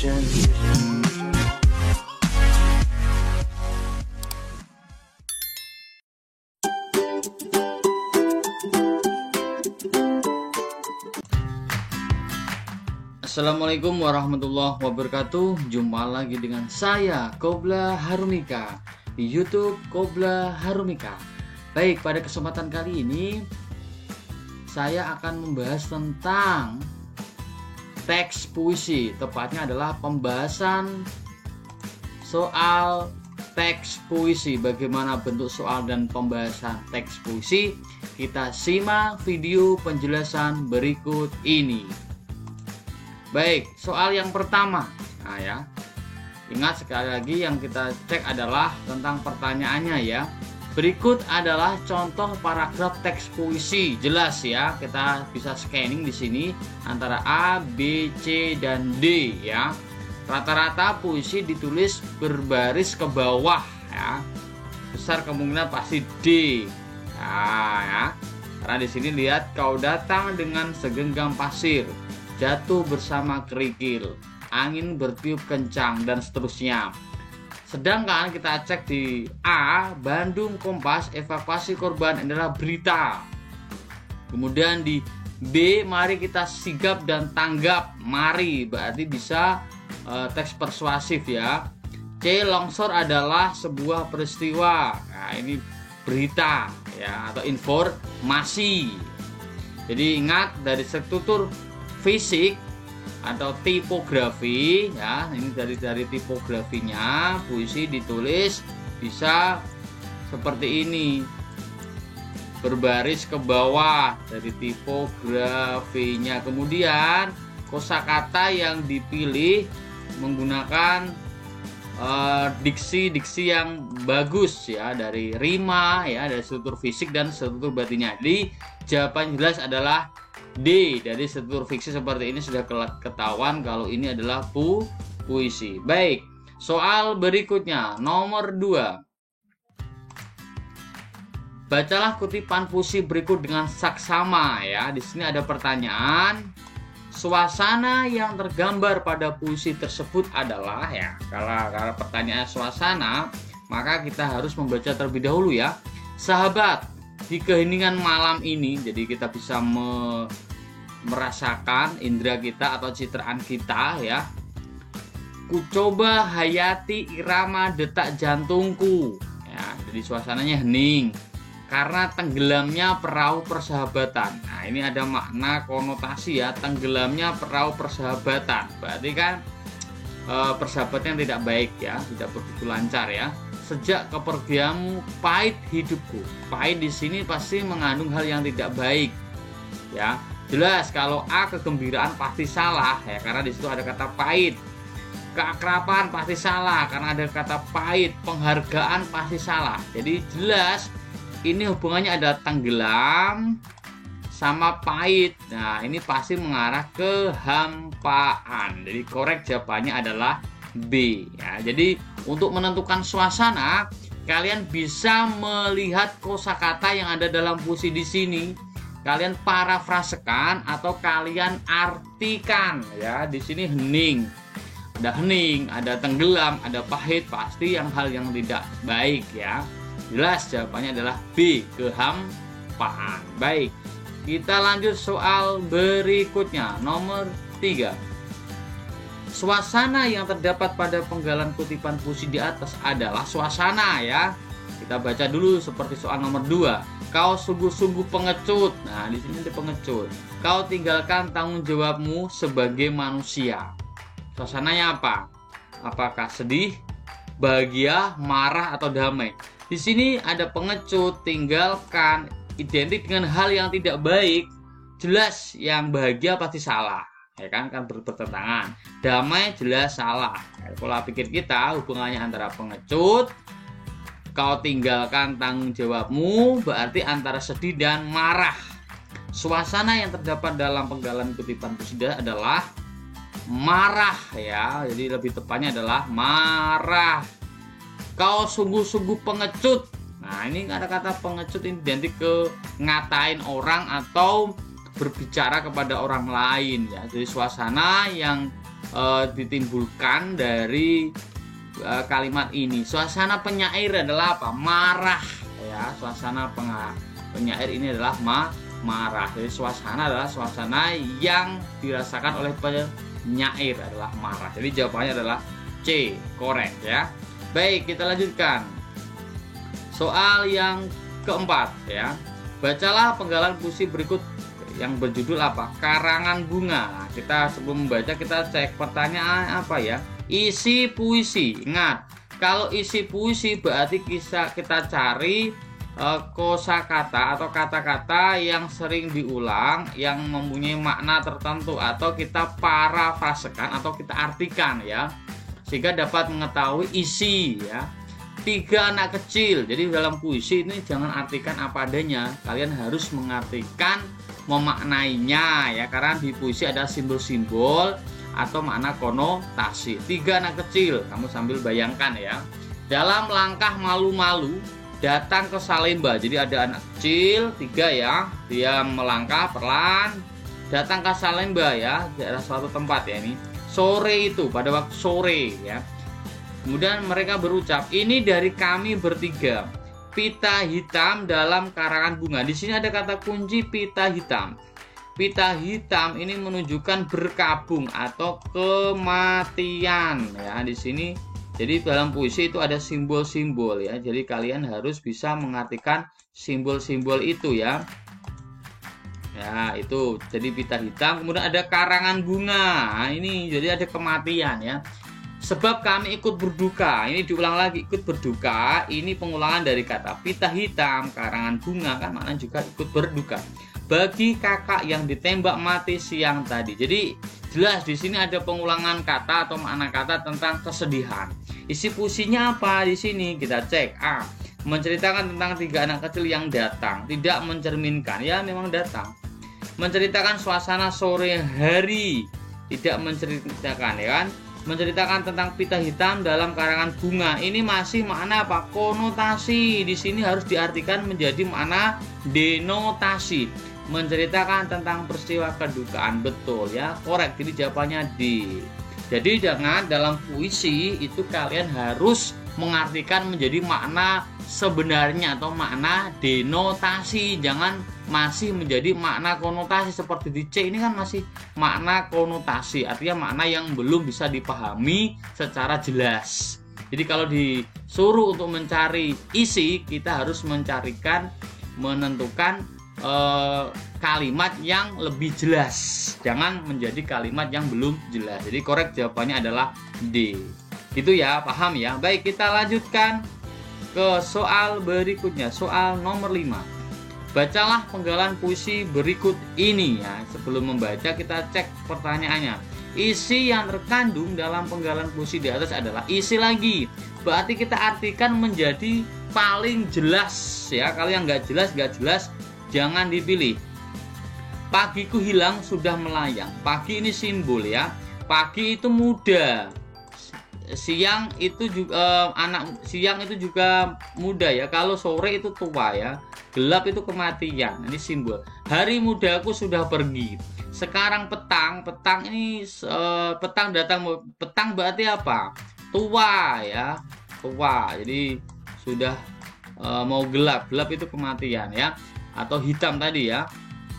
Vision. Assalamualaikum warahmatullahi wabarakatuh. Jumpa lagi dengan saya Qobla Harumika di YouTube Qobla Harumika. Baik, pada kesempatan kali ini saya akan membahas tentang teks puisi. Tepatnya adalah pembahasan soal teks puisi. Bagaimana bentuk soal dan pembahasan teks puisi? Kita simak video penjelasan berikut ini. Baik, soal yang pertama. Nah ya, ingat sekali lagi yang kita cek adalah tentang pertanyaannya ya. Berikut adalah contoh paragraf teks puisi. Jelas ya, kita bisa scanning di sini antara A, B, C, dan D ya. Rata-rata puisi ditulis berbaris ke bawah ya. Besar kemungkinan pasti D. Nah ya. Karena di sini lihat, kau datang dengan segenggam pasir, jatuh bersama kerikil, angin bertiup kencang, dan seterusnya. Sedangkan kita cek di A, Bandung Kompas, evakuasi korban adalah berita. Kemudian di B, mari kita sigap dan tanggap, mari, berarti bisa teks persuasif ya. C, longsor adalah sebuah peristiwa. Nah, ini berita ya, atau informasi. Jadi ingat, dari struktur fisik atau tipografi ya, ini dari tipografinya puisi ditulis bisa seperti ini, berbaris ke bawah dari tipografinya. Kemudian kosakata yang dipilih menggunakan diksi-diksi yang bagus ya, dari rima ya, dari struktur fisik dan struktur batinnya. Jadi jawaban jelas adalah D. Dari struktur fiksi seperti ini sudah ketahuan kalau ini adalah puisi. Baik, soal berikutnya nomor 2. Bacalah kutipan puisi berikut dengan saksama ya. Di sini ada pertanyaan. Suasana yang tergambar pada puisi tersebut adalah ya. Kalau pertanyaannya suasana, maka kita harus membaca terlebih dahulu ya. Sahabat, di keheningan malam ini, jadi kita bisa merasakan indera kita atau citraan kita ya. Ku coba hayati irama detak jantungku ya. Jadi suasananya hening karena tenggelamnya perahu persahabatan. Nah, ini ada makna konotasi ya, tenggelamnya perahu persahabatan. Berarti kan persahabatan yang tidak baik ya, tidak begitu lancar ya. Sejak kepergianmu pahit hidupku. Pahit di sini pasti mengandung hal yang tidak baik. Ya, jelas kalau A, kegembiraan pasti salah ya, karena di situ ada kata pahit. Keakraban pasti salah karena ada kata pahit. Penghargaan pasti salah. Jadi jelas ini hubungannya ada tenggelam sama pahit. Nah, ini pasti mengarah ke hampaan. Jadi korek jawabannya adalah B ya. Jadi untuk menentukan suasana, kalian bisa melihat kosakata yang ada dalam puisi di sini. Kalian parafrasekan atau kalian artikan ya. Di sini hening. Ada hening, ada tenggelam, ada pahit, pasti hal yang tidak baik ya. Jelas jawabannya adalah B, kehampaan. Baik. Kita lanjut soal berikutnya nomor 3. Suasana yang terdapat pada penggalan kutipan puisi di atas adalah suasana ya. Kita baca dulu seperti soal nomor 2. Kau sungguh-sungguh pengecut. Nah, di sini ada pengecut. Kau tinggalkan tanggung jawabmu sebagai manusia. Suasananya apa? Apakah sedih, bahagia, marah, atau damai? Di sini ada pengecut, tinggalkan, identik dengan hal yang tidak baik. Jelas yang bahagia pasti salah. Ya kan bertentangan. Damai jelas salah. Pola pikir kita hubungannya antara pengecut, kau tinggalkan tanggung jawabmu, berarti antara sedih dan marah. Suasana yang terdapat dalam penggalan kutipan puisi adalah marah ya. Jadi lebih tepatnya adalah marah. Kau sungguh-sungguh pengecut. Nah, ini ada kata pengecut ini identik ke ngatain orang atau berbicara kepada orang lain ya. Jadi suasana yang ditimbulkan dari kalimat ini. Suasana penyair adalah apa? Marah ya. Suasana penyair ini adalah marah. Jadi suasana adalah suasana yang dirasakan oleh penyair adalah marah. Jadi jawabannya adalah C, korek ya. Baik, kita lanjutkan. Soal yang keempat ya. Bacalah penggalan puisi berikut yang berjudul apa? Karangan Bunga. Nah, kita sebelum membaca kita cek pertanyaan apa ya? Isi puisi. Ingat, kalau isi puisi berarti kita cari kosakata atau kata-kata yang sering diulang, yang mempunyai makna tertentu, atau kita parafrasekan atau kita artikan ya, sehingga dapat mengetahui isi ya. 3 anak kecil. Jadi dalam puisi ini jangan artikan apa adanya, kalian harus mengartikan, memaknainya ya, karena di puisi ada simbol-simbol atau makna konotasi. 3 anak kecil, kamu sambil bayangkan ya. Dalam langkah malu-malu datang ke Salemba. Jadi ada anak kecil 3 ya, dia melangkah perlahan datang ke Salemba ya, daerah suatu tempat ya ini. Sore itu, pada waktu sore ya. Kemudian mereka berucap, ini dari kami bertiga. Pita hitam dalam karangan bunga. Di sini ada kata kunci pita hitam. Pita hitam ini menunjukkan berkabung atau kematian ya di sini. Jadi dalam puisi itu ada simbol-simbol ya. Jadi kalian harus bisa mengartikan simbol-simbol itu ya. Ya, itu. Jadi pita hitam, kemudian ada karangan bunga. Nah, ini jadi ada kematian ya. Sebab kami ikut berduka. Ini diulang lagi, ikut berduka. Ini pengulangan dari kata pita hitam, karangan bunga, kan maknanya juga ikut berduka. Bagi kakak yang ditembak mati siang tadi. Jadi jelas di sini ada pengulangan kata atau makna kata tentang kesedihan. Isi puisinya apa di sini? Kita cek. A. Menceritakan tentang 3 anak kecil yang datang. Tidak mencerminkan, ya memang datang. Menceritakan suasana sore hari. Tidak menceritakan ya kan. Menceritakan tentang pita hitam dalam karangan bunga. Ini masih makna apa? Konotasi. Di sini harus diartikan menjadi makna denotasi. Menceritakan tentang peristiwa kedukaan. Betul ya, korek. Jadi jawabannya D. Jadi jangan dalam puisi itu kalian harus mengartikan menjadi makna sebenarnya atau makna denotasi. Jangan masih menjadi makna konotasi seperti di C ini kan masih makna konotasi, artinya makna yang belum bisa dipahami secara jelas. Jadi kalau disuruh untuk mencari isi, kita harus menentukan kalimat yang lebih jelas, jangan menjadi kalimat yang belum jelas. Jadi korek jawabannya adalah D. Gitu ya, paham ya. Baik, kita lanjutkan ke soal berikutnya, soal nomor 5. Bacalah penggalan puisi berikut ini ya. Sebelum membaca kita cek pertanyaannya. Isi yang terkandung dalam penggalan puisi di atas adalah isi lagi. Berarti kita artikan menjadi paling jelas ya. Kalau yang nggak jelas jangan dipilih. Pagiku hilang sudah melayang. Pagi ini simbol ya. Pagi itu muda. Siang itu juga siang itu juga muda ya. Kalau sore itu tua ya. Gelap itu kematian. Ini simbol. Hari mudaku sudah pergi. Sekarang petang ini petang datang. Petang berarti apa? Tua ya. Tua. Jadi sudah mau gelap. Gelap itu kematian ya. Atau hitam tadi ya.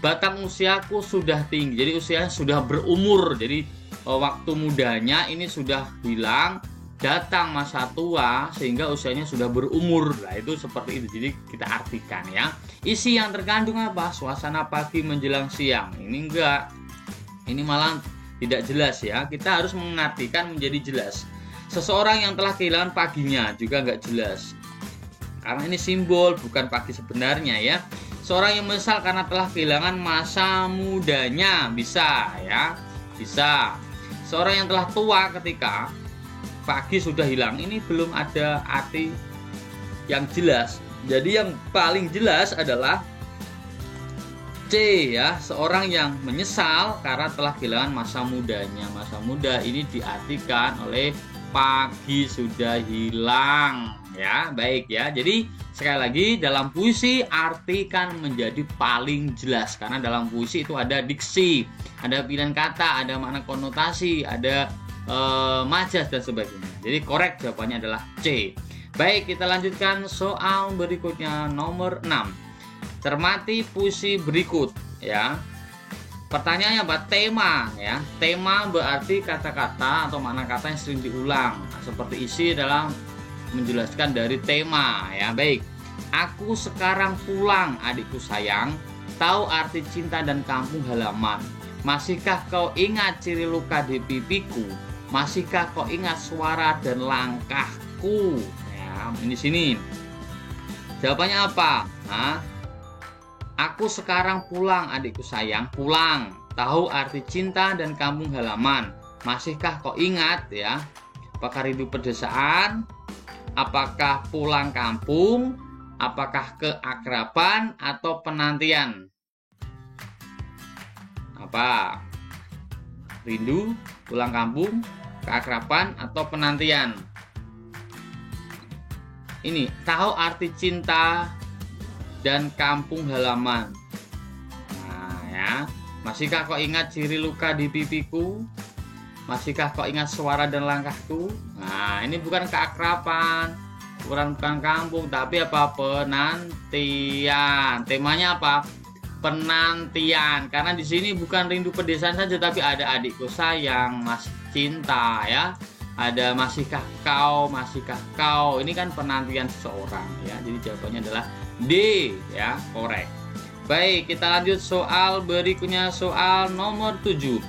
Batang usiaku sudah tinggi. Jadi usianya sudah berumur. Jadi waktu mudanya ini sudah hilang, datang masa tua sehingga usianya sudah berumur. Nah itu seperti itu. Jadi kita artikan ya. Isi yang terkandung apa? Suasana pagi menjelang siang. Ini enggak. Ini malah tidak jelas ya. Kita harus mengartikan menjadi jelas. Seseorang yang telah kehilangan paginya juga enggak jelas. Karena ini simbol, bukan pagi sebenarnya ya. Seorang yang menyesal karena telah kehilangan masa mudanya, bisa ya. Bisa. Seorang yang telah tua ketika pagi sudah hilang, ini belum ada arti yang jelas. Jadi yang paling jelas adalah C ya, seorang yang menyesal karena telah kehilangan masa mudanya. Masa muda ini diartikan oleh pagi sudah hilang ya. Baik ya. Jadi sekali lagi dalam puisi artikan menjadi paling jelas karena dalam puisi itu ada diksi, ada pilihan kata, ada makna konotasi, ada majas dan sebagainya. Jadi korek jawabannya adalah C. Baik, kita lanjutkan soal berikutnya nomor 6. Cermati puisi berikut ya. Pertanyaannya apa? Tema ya. Tema berarti kata-kata atau makna kata yang sering diulang. Nah, seperti isi dalam menjelaskan dari tema ya. Baik. Aku sekarang pulang adikku sayang, tahu arti cinta dan kampung halaman. Masihkah kau ingat ciri luka di pipiku? Masihkah kau ingat suara dan langkahku? Ya, ini sini. Jawabannya apa? Nah, aku sekarang pulang adikku sayang, pulang. Tahu arti cinta dan kampung halaman. Masihkah kau ingat ya? Apakah rindu pedesaan? Apakah pulang kampung? Apakah keakraban atau penantian? Apa? Rindu, pulang kampung, keakraban atau penantian? Ini, tahu arti cinta dan kampung halaman. Nah ya, masihkah kau ingat ciri luka di pipiku? Masihkah kau ingat suara dan langkahku? Nah, ini bukan keakraban, bukan kampung, tapi apa? Penantian. Temanya apa? Penantian. Karena di sini bukan rindu pedesaan saja, tapi ada adikku sayang, masih cinta ya. Ada masihkah kau, masihkah kau. Ini kan penantian seseorang ya. Jadi jawabannya adalah D ya, korek. Baik, kita lanjut soal berikutnya, soal nomor 7.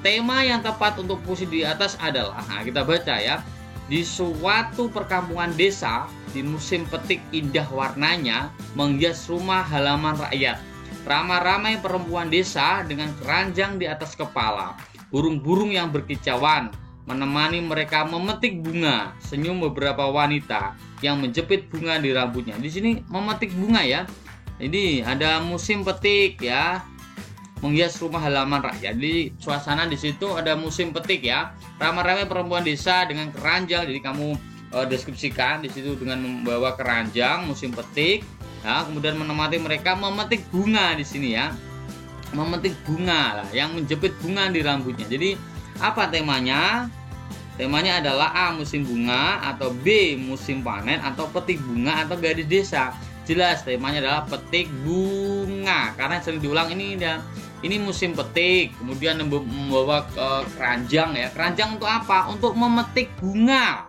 Tema yang tepat untuk puisi di atas adalah, nah kita baca ya. Di suatu perkampungan desa, di musim petik indah warnanya, menghias rumah halaman rakyat. Ramai-ramai perempuan desa dengan keranjang di atas kepala. Burung-burung yang berkicauan menemani mereka memetik bunga. Senyum beberapa wanita yang menjepit bunga di rambutnya. Di sini memetik bunga ya. Ini ada musim petik ya. Menghias rumah halaman rakyat. Jadi suasana di situ ada musim petik ya. Ramai-ramai perempuan desa dengan keranjang. Jadi kamu deskripsikan di situ dengan membawa keranjang musim petik. Ya, kemudian menemani mereka memetik bunga di sini ya. Memetik bunga lah, yang menjepit bunga di rambutnya. Jadi apa temanya? Temanya adalah A. Musim bunga, atau B. Musim panen, atau petik bunga, atau gadis desa. Jelas temanya adalah petik bunga karena sering diulang ini musim petik, kemudian membawa keranjang ya. Keranjang untuk apa? Untuk memetik bunga.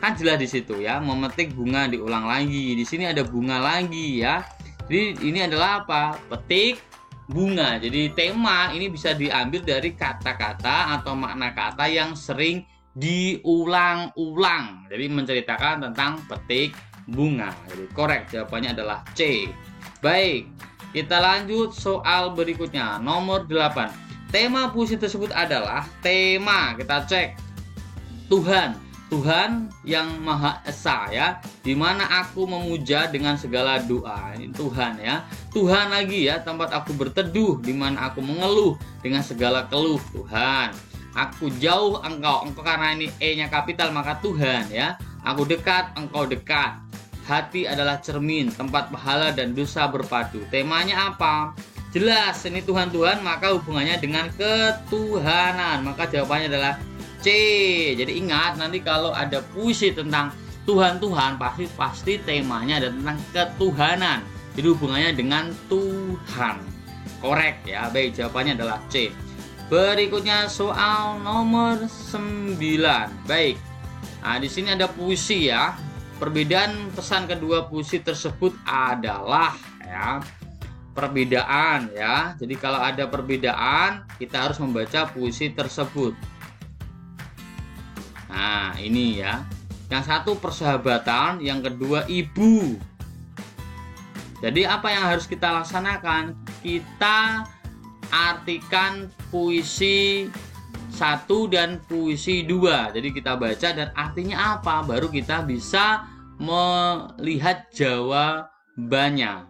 Kan jelas di situ ya, memetik bunga diulang lagi. Di sini ada bunga lagi ya. Jadi ini adalah apa? Petik bunga. Jadi tema ini bisa diambil dari kata-kata atau makna kata yang sering diulang-ulang. Jadi menceritakan tentang petik bunga. Jadi korek jawabannya adalah C. Baik, kita lanjut soal berikutnya nomor 8. Tema puisi tersebut adalah tema, kita cek, Tuhan. Tuhan yang Maha Esa ya, dimana aku memuja dengan segala doa. Ini Tuhan ya. Tuhan lagi ya, tempat aku berteduh, dimana aku mengeluh dengan segala keluh. Tuhan. Aku jauh engkau karena ini E-nya kapital maka Tuhan ya. Aku dekat, engkau dekat. Hati adalah cermin, tempat pahala dan dosa berpadu. Temanya apa? Jelas, ini Tuhan-Tuhan, maka hubungannya dengan ketuhanan. Maka jawabannya adalah C. Jadi ingat, nanti kalau ada puisi tentang Tuhan-Tuhan, pasti temanya ada tentang ketuhanan. Jadi hubungannya dengan Tuhan. Korek ya. Baik, jawabannya adalah C. Berikutnya soal nomor 9. Baik. Nah, di sini ada puisi ya. Perbedaan pesan kedua puisi tersebut adalah ya, perbedaan ya. Jadi kalau ada perbedaan, kita harus membaca puisi tersebut. Nah, ini ya. Yang satu persahabatan, yang kedua ibu. Jadi apa yang harus kita laksanakan? Kita artikan puisi 1 dan puisi 2. Jadi kita baca dan artinya apa, baru kita bisa melihat jawabannya.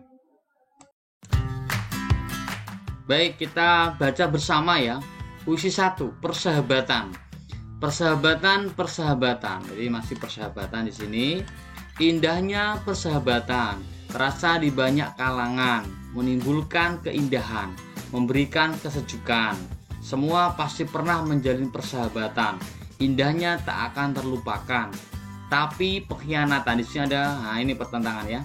Baik, kita baca bersama ya. Puisi 1, persahabatan. Persahabatan. Jadi masih persahabatan di sini. Indahnya persahabatan terasa di banyak kalangan, menimbulkan keindahan, memberikan kesejukan. Semua pasti pernah menjalin persahabatan. Indahnya tak akan terlupakan. Tapi pengkhianatan, di sini ada, nah ini pertentangan ya.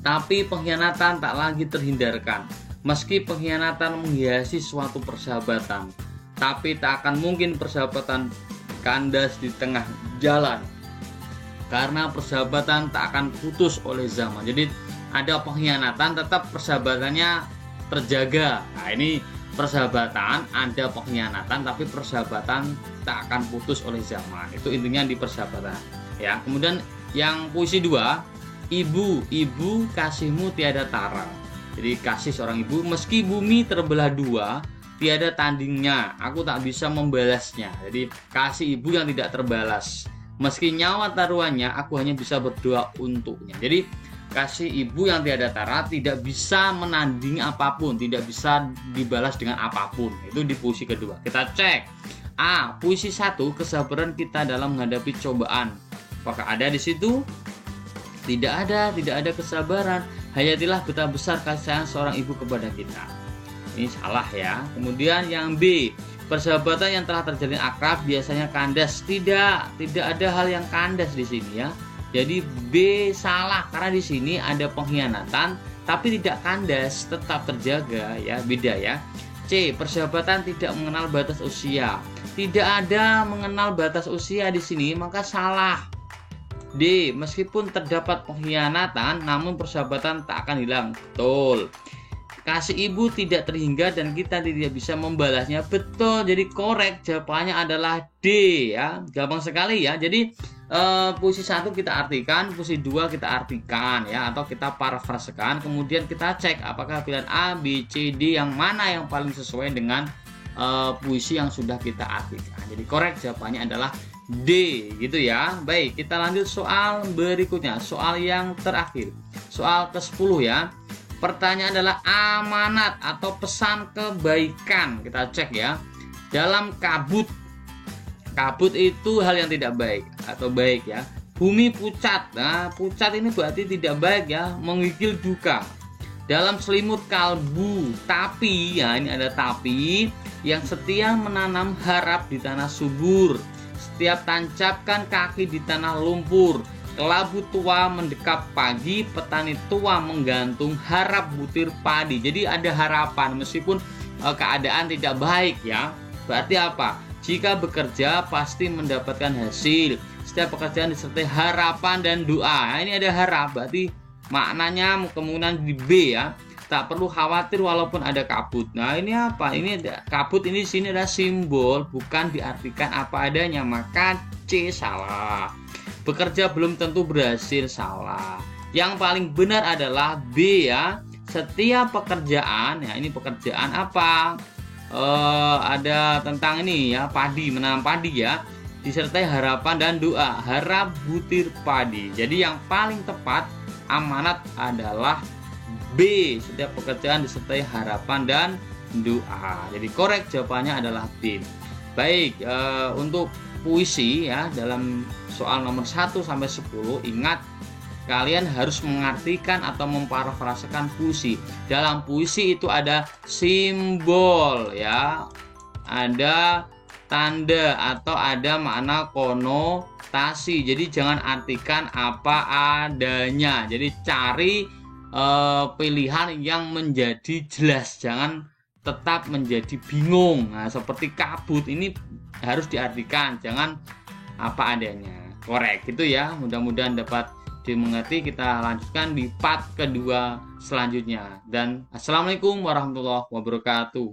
Tapi pengkhianatan tak lagi terhindarkan. Meski pengkhianatan menghiasi suatu persahabatan, tapi tak akan mungkin persahabatan kandas di tengah jalan, karena persahabatan tak akan putus oleh zaman. Jadi ada pengkhianatan, tetap persahabatannya terjaga. Nah ini persahabatan, ada pengkhianatan, tapi persahabatan tak akan putus oleh zaman. Itu intinya di persahabatan ya. Kemudian yang puisi 2, ibu kasihmu tiada tara. Jadi kasih seorang ibu, meski bumi terbelah dua, tiada tandingnya, aku tak bisa membalasnya. Jadi kasih ibu yang tidak terbalas, meski nyawa taruhannya, aku hanya bisa berdoa untuknya. Jadi kasih ibu yang tiada tara tidak bisa menandingi apapun, tidak bisa dibalas dengan apapun. Itu di puisi kedua. Kita cek. A. Puisi 1, kesabaran kita dalam menghadapi cobaan. Apakah ada di situ? Tidak ada kesabaran. Hayatilah betapa besar kasih sayang seorang ibu kepada kita. Ini salah ya. Kemudian yang B, persahabatan yang telah terjalin akrab biasanya kandas. Tidak ada hal yang kandas di sini ya. Jadi B salah, karena di sini ada pengkhianatan tapi tidak kandas, tetap terjaga ya, beda ya. C, persahabatan tidak mengenal batas usia. Tidak ada mengenal batas usia di sini, maka salah. D, meskipun terdapat pengkhianatan namun persahabatan tak akan hilang. Betul. Kasih ibu tidak terhingga dan kita tidak bisa membalasnya. Betul. Jadi korek, jawabannya adalah D ya. Gampang sekali ya. Jadi puisi 1 kita artikan, puisi 2 kita artikan ya, atau kita parafrasekan. Kemudian kita cek apakah pilihan A, B, C, D yang mana yang paling sesuai dengan puisi yang sudah kita artikan. Jadi korek, jawabannya adalah D gitu ya. Baik, kita lanjut soal berikutnya, soal yang terakhir, soal ke-10 ya. Pertanyaan adalah amanat atau pesan kebaikan. Kita cek ya. Dalam kabut itu hal yang tidak baik atau baik ya. Bumi pucat. Nah, pucat ini berarti tidak baik ya, menggigil duka. Dalam selimut kalbu, tapi ya, ini ada tapi, yang setia menanam harap di tanah subur. Setiap tancapkan kaki di tanah lumpur. Kelabu tua mendekap pagi, petani tua menggantung harap butir padi. Jadi ada harapan meskipun keadaan tidak baik ya. Berarti apa? Jika bekerja pasti mendapatkan hasil. Setiap pekerjaan disertai harapan dan doa. Nah, ini ada harap, berarti maknanya kemungkinan di B ya. Tak perlu khawatir walaupun ada kabut. Nah, ini apa? Ini ada kabut, ini di sini ada simbol, bukan diartikan apa adanya. Maka C salah. Bekerja belum tentu berhasil, salah. Yang paling benar adalah B ya. Setiap pekerjaan, ya ini pekerjaan apa? Ada tentang ini ya, padi, menanam padi ya, disertai harapan dan doa. Harap butir padi. Jadi yang paling tepat amanat adalah B. Setiap pekerjaan disertai harapan dan doa. Jadi korek, jawabannya adalah B. Baik, untuk puisi ya, dalam soal nomor 1 sampai 10, ingat kalian harus mengartikan atau memparafrasekan puisi. Dalam puisi itu ada simbol ya, ada tanda atau ada makna konotasi. Jadi jangan artikan apa adanya. Jadi cari pilihan yang menjadi jelas, jangan tetap menjadi bingung. Nah, seperti kabut ini harus diartikan, jangan apa adanya. Korek gitu ya. Mudah-mudahan dapat dimengerti. Kita lanjutkan di part kedua selanjutnya. Dan assalamualaikum warahmatullahi wabarakatuh.